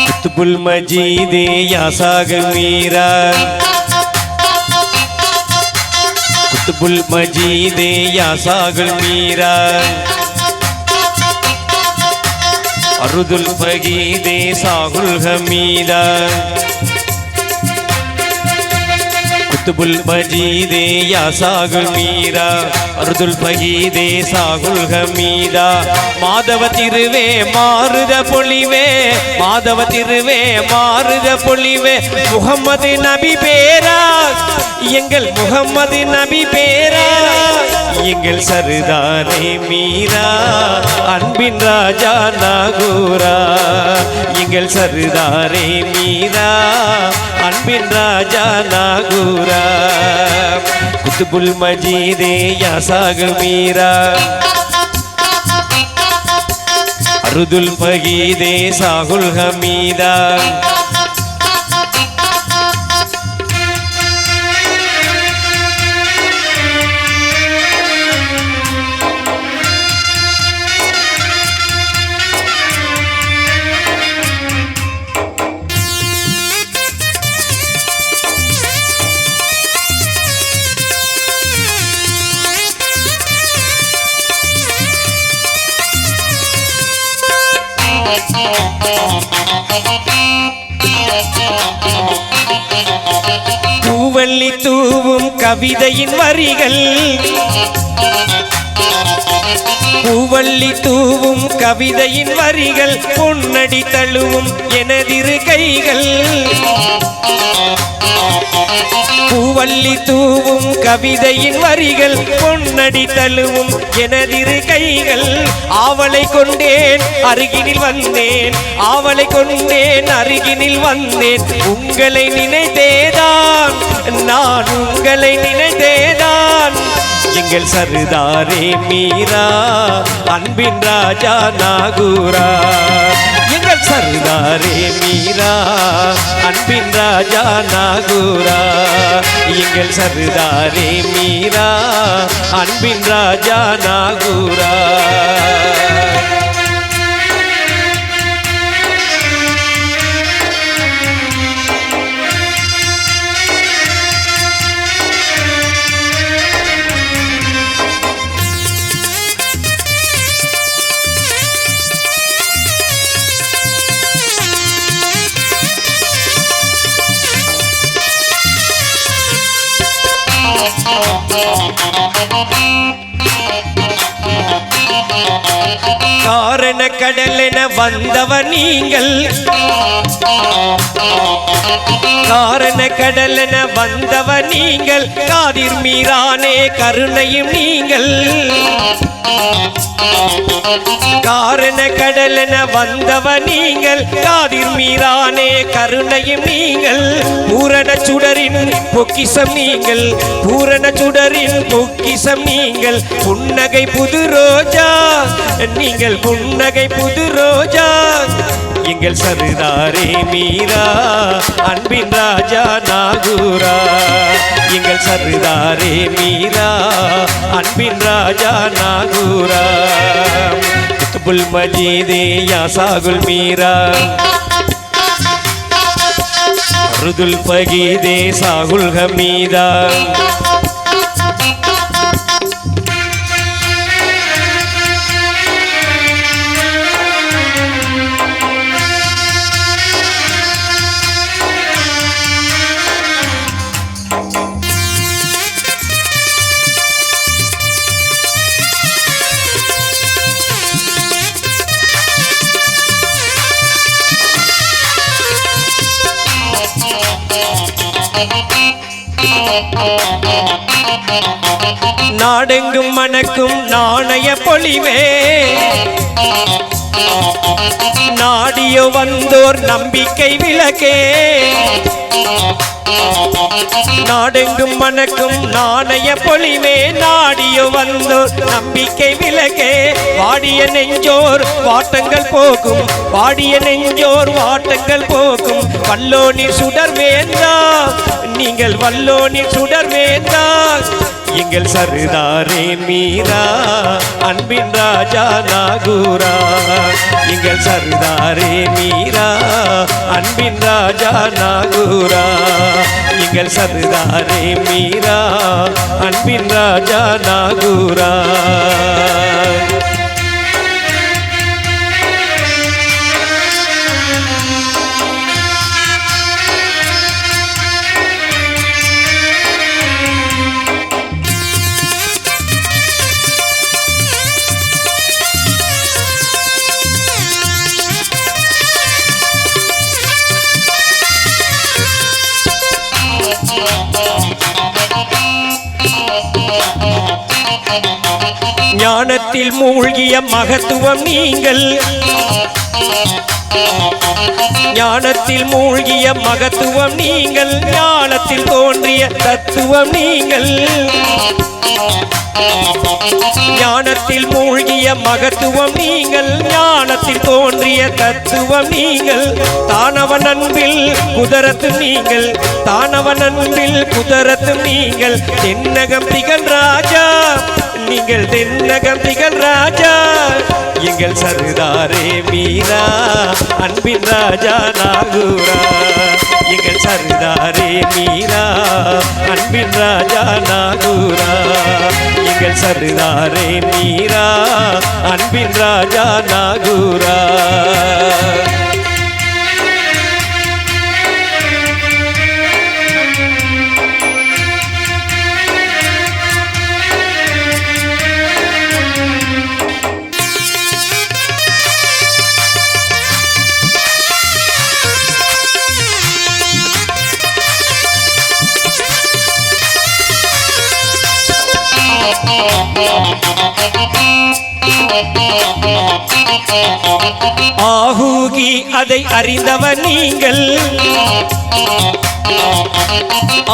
குத்துபுல் மஜீதே யாசாகுல் மீரா குத்துபுல் மஜீதே யாசாகுல் மீரா அருதுல் ஃபகீதே சாகுல் ஹமீதா குத்துபுல் மஜீதே யாசாகுல் மீரா அருதுல் ஃபகீதே சாகுல் ஹமீதா மாதவ திருவே மாறுத பொழிவே மாதவ திருவே மாறுத பொழிவே முஹம்மது நபி பேரா எங்கள் முஹம்மது நபி பேரா எங்கள் சர்தாரே மீரா அன்பின் ராஜா நாகூரா எங்கள் சர்தாரே மீரா அன்பின் ராஜா நாகூரா குத்துபுல் மஜீதே யாசாகுல் மீரா அருதுல் ஃபகீதே சாகுல் ஹமீதா பூவள்ளி தூவும் கவிதையின் வரிகள் பூவள்ளி தூவும் கவிதையின் வரிகள் பொன்னடி தழுவும் எனதிரு கைகள் பூவள்ளி தூவும் கவிதையின் வரிகள் பொன்னடி தழுவும் எனதிரு கைகள் ஆவலை கொண்டேன் அருகினில் வந்தேன் ஆவலை கொண்டேன் அருகினில் வந்தேன் உங்களை நினைத்தேதான் நான் உங்களை நினைத்தேதான் எங்கள் சர்தாரே மீரா அன்பின் ராஜா நாகூரா எங்கள் சர்தாரே மீரா அன்பின் ராஜா நாகூரா எங்கள் சர்தாரே மீரா அன்பின் ராஜா நாகூரா காரண கடலென வந்தவ நீங்கள் காரண கடலென வந்தவ நீங்கள் காதிர் மீரானே கருணையும் நீங்கள் காரண கடலென வந்தவ நீங்கள் காதிர் மீரானே கருணையும் நீங்கள் பூரண சுடரின் பொக்கிசம் நீங்கள் பூரண சுடரின் பொக்கிசம் நீங்கள் புன்னகை புது ரோஜா நீங்கள் புன்னகை புது ரோஜா எங்கள் சர்தாரே மீரா அன்பின் ராஜா நாகூரா எங்கள் சர்தாரே மீரா அன்பின் ராஜா நாகூரா குத்துபுல் மஜீதே யாசாகுல் மீரா அருதுல் ஃபகீதே சாகுல் ஹமீதா நாடெங்கும் மணக்கும் நாணய பொழிவே நாடியோ வந்தோர் நம்பிக்கை விளக்கே நாடெங்கும் மணக்கும் நாணய பொழிவே நாடியோ வந்தோர் நம்பிக்கை விளக்கே வாடிய நெஞ்சோர் வாட்டங்கள் போக்கும் வாடிய நெஞ்சோர் வாட்டங்கள் போக்கும் வல்லோனி சுடர் வேந்தா நீங்கள் வல்லோனி சுடர் வேந்தா எங்கள் சர்தாரே மீரா அன்பின் ராஜா நாகூரா எங்கள் சர்தாரே மீரா அன்பின் ராஜா நாகூரா எங்கள் சர்தாரே மீரா அன்பின் ராஜா நாகூரா ஞானத்தில் மூழ்கிய மகத்துவம் நீங்கள் ஞானத்தில் மூழ்கிய மகத்துவம் நீங்கள் ஞானத்தில் தோன்றிய தத்துவம் நீங்கள் ஞானத்தில் மூழ்கிய மகத்துவம் நீங்கள் ஞானத்தில் தோன்றிய தத்துவம் நீங்கள் தானவன் அன்பில் குதரத்து நீங்கள் தானவன் அன்பில் குதரத்து நீங்கள் தென்னகம் திகழ் ராஜா நீங்கள் தென்னகம் திகழ் ராஜா எங்கள் சர்தாரே மீரா அன்பின் ராஜா நாகூரா எங்கள் சர்தாரே மீரா அன்பின் ராஜா நாகூரா எங்கள் சர்தாரே மீரா அன்பின் ராஜா நாகூரா ஆகூகி அதை அறிந்தவர் நீங்கள்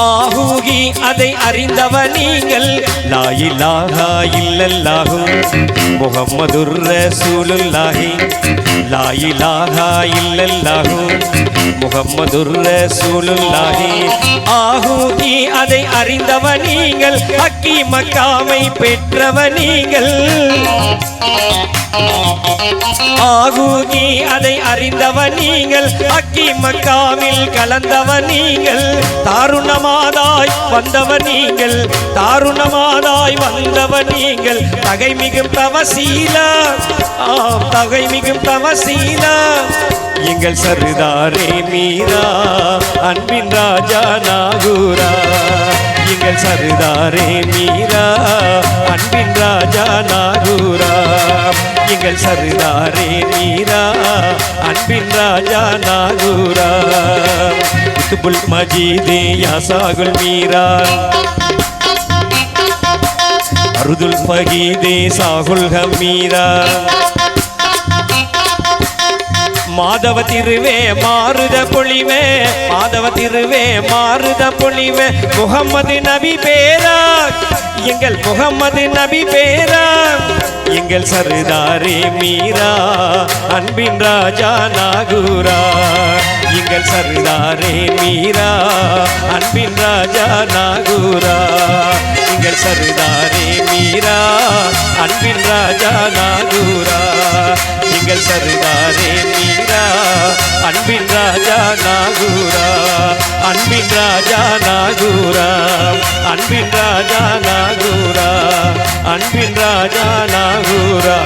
ஆகூகி அதை அறிந்தவர் நீங்கள் லா இலாஹா இல்லல்லாஹு முஹம்மதுர் ரசூலுல்லாஹி லா இலாஹா இல்லல்லாஹு முஹம்மதுர் ரசூலுல்லாஹி ஆகூகி அதை அறிந்தவர் நீங்கள் ஹக்கி மக்காமை பெற்றவர் நீங்கள் ஆகூகி அதை அறிந்தவர் நீங்கள் ஹக்கி மக்காவில் கலந்தவர் நீங்கள் தாருணமாதாய் வந்தவர் நீங்கள் தாருணமாதாய் வந்தவர் நீங்கள் தகை மிகும் தவசீலா தகை மிகும் தவசீலா எங்கள் சர்தாரே மீரா அன்பின் ராஜா நாகூரா எங்கள் சர்தாரே மீரா அன்பின் ராஜா நாகூரா எங்கள் சர்தாரே மீரா அன்பின் ராஜா நாகூரா குத்துபுல் மஜீதே யாசாகுல் மீரா அருதுல் ஃபகீதே சாகுல் ஹமீரா மாதவ திருவே மாறுத பொழிவே மாதவ திருவே மாறுத பொழிவே முகம்மது நபி பேரா எங்கள் முகம்மது நபி பேரா எங்கள் சர்தாரே மீரா அன்பின் ராஜா நாகூரா எங்கள் சர்தாரே மீரா அன்பின் ராஜா நாகூரா எங்கள் சர்தாரே மீரா அன்பின் ராஜா நாகூரா எங்கள் சர்தாரே மீரா அன்பின் ராஜா நாகூரா அன்பின் ராஜா நாகூரா அன்பின் ராஜா நாகூரா அன்பின் ராஜா நாகூரா